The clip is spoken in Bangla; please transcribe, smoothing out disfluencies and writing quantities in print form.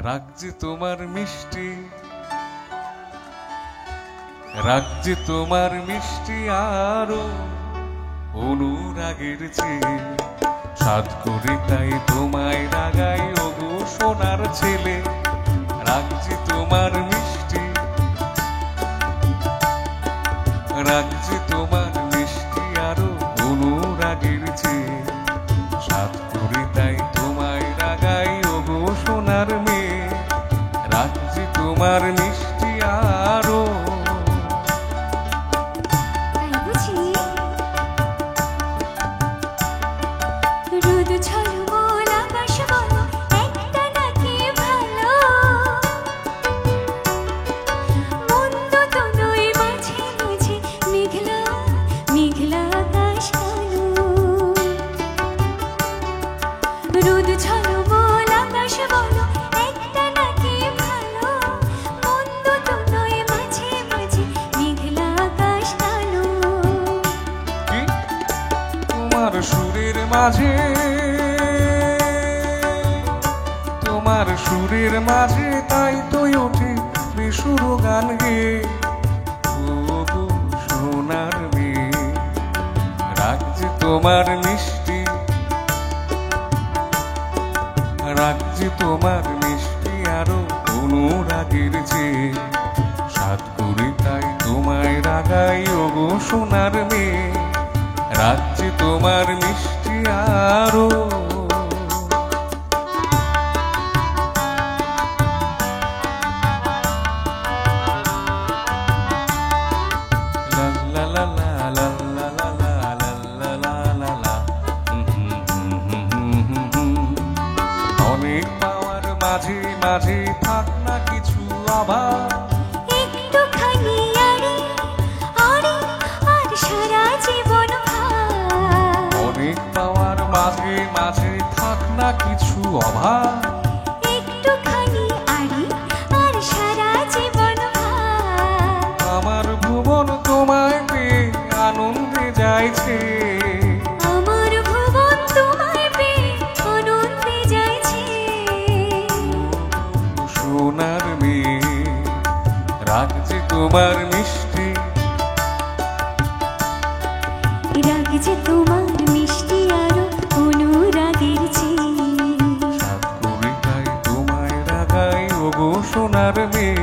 রাখছি তোমার মিষ্টি, রাখছি তোমার মিষ্টি আরো অনুরাগের চেয়ে, সাধ করে তাই তোমায় রাগাই ওগো সোনার ছেলে। রাখছি তোমার মিষ্টি, রাখছি তোমার মিষ্টি আরো অনুরাগের চেয়ে, সাধ করে তাই তোমায় রাগাই ওগো সোনার মেয়ে। রাখছি তোমার মিষ্টি আরো। সুরের মাঝে, তোমার সুরের মাঝে তাই তো ওঠে বেসুর গান গে ওগো সোনার মেয়ে। রাখছি তোমার মিষ্টি, রাখছি তোমার মিষ্টি আরো অনুরাগের চেয়ে, সাধ করে তাই তোমায় রাগাই ওগো সোনার মেয়ে। রাখছি তোমার মিষ্টি আরো। অনেক পাওয়ার মাঝে মাঝে থাক না কিছু অভাব, একটুখানি আরে আরে আর সারা জীবন অনেক পাওয়ার মাঝে মাঝে থাক না কিছু অভাব, একটুখানি আরে আর সারা জীবন আমার ভুবন তোমায় পেয়ে আনন্দে যাইছে, আমার ভুবন তোমায় পেয়ে আনন্দে যাইছে। সোনার মেয়ে রাখছি তোমার মিষ্টি, রাখছি তোমার মিষ্টি আরো অনুরাগের চেয়ে, সাধ করে তাই তোমায় রাগাই ওগো সোনার মেয়ে।